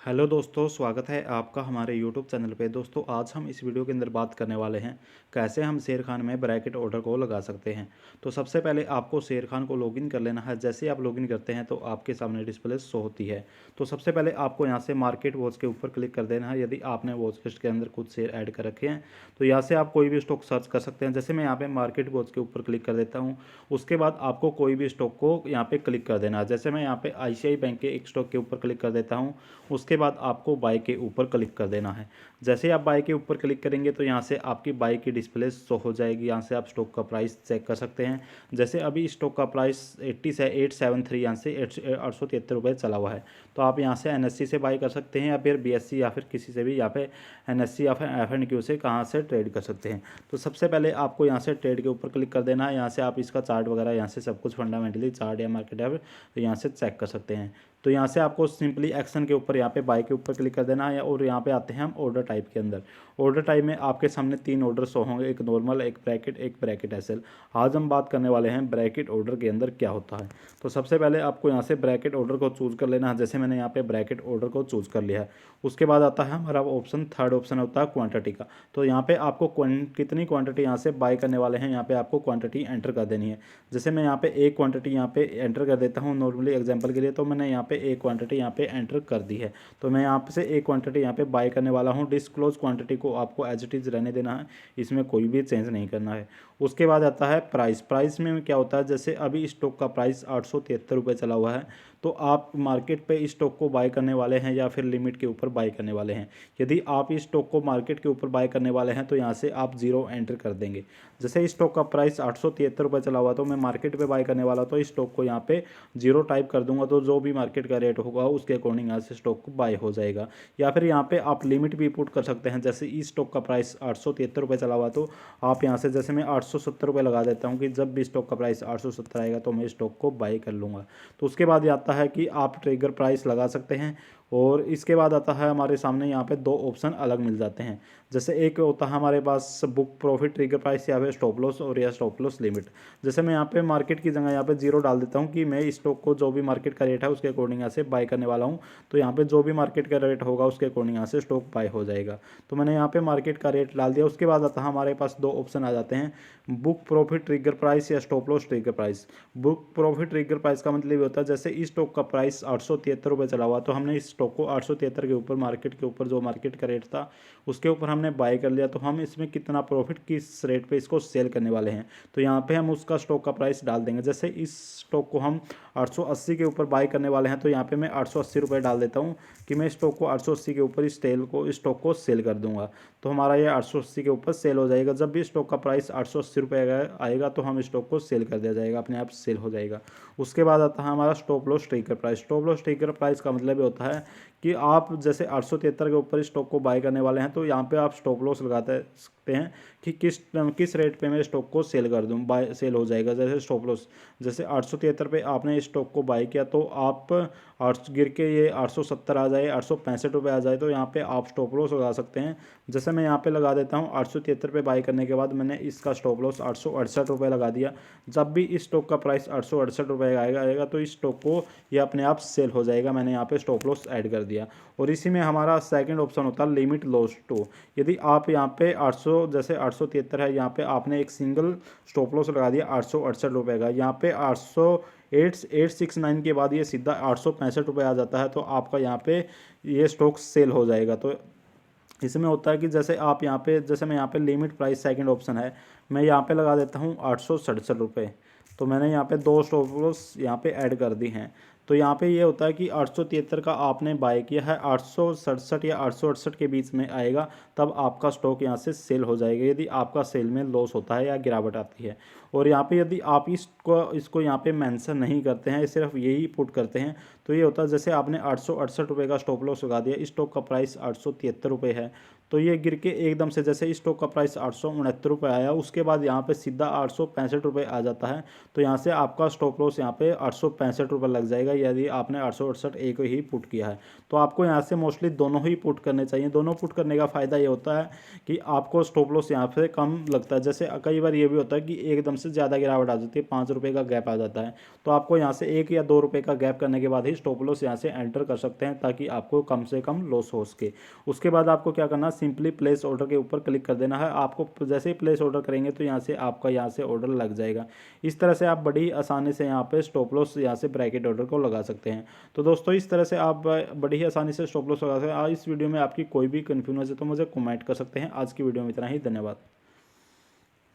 Hello दोस्तों, स्वागत है आपका हमारे यूट्यूब चैनल पे। दोस्तों, आज हम इस वीडियो के अंदर बात करने वाले हैं कैसे हम शेर खान में ब्रैकेट ऑर्डर को लगा सकते हैं। तो सबसे पहले आपको शेर खान को लॉगिन कर लेना है। जैसे आप लॉगिन करते हैं तो आपके सामने डिस्प्ले शो होती है। तो सबसे पहले आपको यहाँ से मार्केट वॉच के ऊपर क्लिक कर देना है। यदि आपने वॉच लिस्ट के अंदर कुछ शेयर ऐड कर रखे हैं तो यहाँ से आप कोई भी स्टॉक सर्च कर सकते हैं। जैसे मैं यहाँ पे मार्केट वॉच के ऊपर क्लिक कर देता हूँ। उसके बाद आपको कोई भी स्टॉक को यहाँ पे क्लिक कर देना है। जैसे मैं यहाँ पे ICICI बैंक के एक स्टॉक के ऊपर क्लिक कर देता हूँ। उसके बाद आपको बाय के ऊपर क्लिक कर देना है। जैसे आप बाय के ऊपर क्लिक करेंगे तो यहाँ से आपकी बाय की डिस्प्ले शो हो जाएगी। यहाँ से आप स्टॉक का प्राइस चेक कर सकते हैं। जैसे अभी स्टॉक का प्राइस 873 यहाँ से 873 रुपये चला हुआ है। तो आप यहाँ से NSE से बाय कर सकते हैं या फिर BSE या फिर किसी से भी यहाँ पे NSE या फिर FNQ से कहाँ से ट्रेड कर सकते हैं। तो सबसे पहले आपको यहाँ से ट्रेड के ऊपर क्लिक कर देना है। यहाँ से आप इसका चार्ट वगैरह यहाँ से सब कुछ फंडामेंटली चार्ट या मार्केट है तो यहाँ से चेक कर सकते हैं। तो यहाँ से आपको सिंपली एक्शन के ऊपर यहाँ पे बाय के ऊपर क्लिक कर देना है और यहाँ पे आते हैं हम ऑर्डर टाइप के अंदर। ऑर्डर टाइप में आपके सामने 3 ऑर्डर शो होंगे, एक नॉर्मल, एक ब्रैकेट SL। आज हम बात करने वाले हैं ब्रैकेट ऑर्डर के अंदर क्या होता है। तो सबसे पहले आपको यहाँ से ब्रैकेट ऑर्डर को चूज़ कर लेना है। जैसे मैंने यहाँ पे ब्रैकेट ऑर्डर को चूज़ कर लिया है। उसके बाद आता है हमारा ऑप्शन, थर्ड ऑप्शन होता है क्वांटिटी का। तो यहाँ पे आपको कितनी क्वांटिटी यहाँ से बाय करने वाले हैं, यहाँ पे आपको क्वांटिटी एंटर कर देनी है। जैसे मैं यहाँ पे एक क्वांटिटी यहाँ पे एंटर कर देता हूँ नॉर्मली एग्जांपल के लिए। तो मैंने यहाँ पे एक क्वांटिटी यहाँ पे एंटर कर दी है। तो मैं यहाँ से एक क्वांटिटी यहाँ पे बाय करने वाला हूँ। डिस्क्लोज क्वांटिटी को आपको एज इट इज़ रहने देना है, इसमें कोई भी चेंज नहीं करना है। उसके बाद आता है प्राइस। प्राइस में क्या होता है, जैसे अभी स्टॉक का प्राइस 873 रुपये चला हुआ है। तो आप मार्केट पे इस स्टॉक को बाय करने वाले हैं या फिर लिमिट के ऊपर बाय करने वाले हैं। यदि आप इस स्टॉक को मार्केट के ऊपर बाय करने वाले हैं तो यहाँ से आप 0 एंटर कर देंगे। जैसे इस स्टॉक का प्राइस 873 रुपये चला हुआ तो मैं मार्केट पे बाय करने वाला, तो इस स्टॉक को यहाँ पे 0 टाइप कर दूंगा। तो जो भी मार्केट का रेट होगा उसके अकॉर्डिंग यहाँ से स्टॉक को बाय हो जाएगा। या फिर यहाँ पे आप लिमिट भी पुट कर सकते हैं। जैसे इस स्टॉक का प्राइस 873 रुपये चला हुआ तो आप यहाँ से, जैसे मैं 870 रुपये लगा देता हूँ कि जब भी स्टॉक का प्राइस 870 आएगा तो मैं स्टॉक को बाय कर लूँगा। तो उसके बाद ये आता है कि आप ट्रिगर प्राइस लगा सकते हैं। और इसके बाद आता है हमारे सामने यहाँ पे 2 ऑप्शन अलग मिल जाते हैं। जैसे एक होता है हमारे पास बुक प्रॉफिट ट्रिगर प्राइस या फिर स्टॉप लॉस और या स्टॉप लॉस लिमिट। जैसे मैं यहाँ पे मार्केट की जगह यहाँ पे 0 डाल देता हूँ कि मैं इस स्टॉक को जो भी मार्केट का रेट है उसके अकॉर्डिंग यहाँ से बाय करने वाला हूँ। तो यहाँ पे जो भी मार्केट का रेट होगा उसके अकॉर्डिंग यहाँ से स्टॉक बाय हो जाएगा। तो मैंने यहाँ पे मार्केट का रेट डाल दिया। उसके बाद आता है हमारे पास 2 ऑप्शन आ जाते हैं, बुक प्रॉफिट ट्रिगर प्राइस या stop loss trigger price. Book profit trigger price का मतलब ये होता है, जैसे इस स्टॉक का प्राइस 873 रुपये चला हुआ तो हमने इस स्टॉक को 873 के ऊपर, मार्केट के ऊपर जो मार्केट का रेट था उसके ऊपर हमने बाय कर लिया। तो हम इसमें कितना प्रॉफिट, किस रेट पे इसको सेल करने वाले हैं, तो यहाँ पे हम उसका स्टॉक का प्राइस डाल देंगे। जैसे इस स्टॉक को हम 880 के ऊपर बाय करने वाले हैं तो यहाँ पे मैं 880 रुपये डाल देता हूँ कि मैं स्टॉक को 880 के ऊपर इस स्टॉक को सेल कर दूंगा। तो हमारा ये 880 के ऊपर सेल हो जाएगा। जब भी स्टॉक का प्राइस 880 रुपये आएगा तो हम स्टॉक को सेल कर दिया जाएगा, अपने आप सेल हो जाएगा। उसके बाद आता है हमारा stop loss trigger price. Stop loss trigger price का मतलब ये होता है कि आप जैसे 873 के ऊपर स्टॉक को बाय करने वाले हैं तो यहाँ पे आप स्टॉप लॉस लगाते सकते हैं कि किस रेट पे मैं स्टॉक को सेल कर दूँ, बाय सेल हो जाएगा। जैसे स्टॉप लॉस, जैसे 873 पे आपने स्टॉक को बाय किया तो आप 8 गिर के ये 870 आ जाए, 865 रुपये आ जाए तो यहाँ पे आप स्टॉप लॉस लगा सकते हैं। जैसे मैं यहाँ पे लगा देता हूँ 873 पे बाय करने के बाद मैंने इसका स्टॉप लॉस 868 रुपये लगा दिया। जब भी इस स्टॉक का प्राइस 868 रुपये आएगा तो इस स्टॉक को ये अपने आप सेल हो जाएगा। मैंने यहाँ पे स्टॉप लॉस ऐड कर दिया। और इसी में हमारा सेकंड ऑप्शन होता है लिमिट लॉस टू। यदि आप यहाँ पे 800, जैसे 873 है, यहाँ पे आपने एक सिंगल स्टॉप लॉस लगा दिया 868 रुपये का, यहाँ पे 869 के बाद ये सीधा 865 रुपये आ जाता है तो आपका यहाँ पे ये स्टॉक सेल हो जाएगा। तो इसमें होता है कि जैसे आप यहाँ पे, जैसे मैं यहाँ पे लिमिट प्राइस सेकंड ऑप्शन है, मैं यहाँ पे लगा देता हूँ 867 रुपये। तो मैंने यहाँ पे 2 स्टॉप लॉस यहाँ पे ऐड कर दी हैं। तो यहाँ पे ये होता है कि 873 का आपने बाय किया है, 867 या 868 के बीच में आएगा तब आपका स्टॉक यहाँ से सेल हो जाएगा, यदि आपका सेल में लॉस होता है या गिरावट आती है। और यहाँ पे यदि आप इसको यहाँ पे मेंशन नहीं करते हैं, सिर्फ यही पुट करते हैं, तो ये होता है जैसे आपने 868 रुपये का स्टॉप लॉस लगा दिया, स्टॉक का प्राइस 873 रुपये है तो ये गिर के एकदम से, जैसे स्टॉक का प्राइस 869 रुपये आया उसके बाद यहाँ पे सीधा 865 रुपये आ जाता है। तो यहाँ से आपका स्टॉप लॉस यहाँ पे 865 रुपये लग जाएगा यदि आपने 868 एक ही पुट किया है। तो आपको यहाँ से मोस्टली दोनों ही पुट करने चाहिए। दोनों पुट करने का फ़ायदा ये होता है कि आपको स्टॉप लॉस यहाँ पे कम लगता है। जैसे कई बार ये भी होता है कि एकदम से ज़्यादा गिरावट आ जाती है, 5 रुपये का गैप आ जाता है, तो आपको यहाँ से 1 या 2 रुपये का गैप करने के बाद ही स्टॉप लॉस यहाँ से एंटर कर सकते हैं, ताकि आपको कम से कम लॉस हो सके। उसके बाद आपको क्या करना है, सिंपली प्लेस ऑर्डर के ऊपर क्लिक कर देना है। आपको जैसे ही प्लेस ऑर्डर करेंगे तो यहाँ से आपका यहाँ से ऑर्डर लग जाएगा। इस तरह से आप बड़ी आसानी से यहाँ पे स्टॉप लॉस यहाँ से ब्रैकेट ऑर्डर को लगा सकते हैं। तो दोस्तों इस तरह से आप बड़ी ही आसानी से स्टॉप लॉस लगा सकते हैं। इस वीडियो में आपकी कोई भी कन्फ्यूजन है तो मुझे कमेंट कर सकते हैं। आज की वीडियो में इतना ही, धन्यवाद।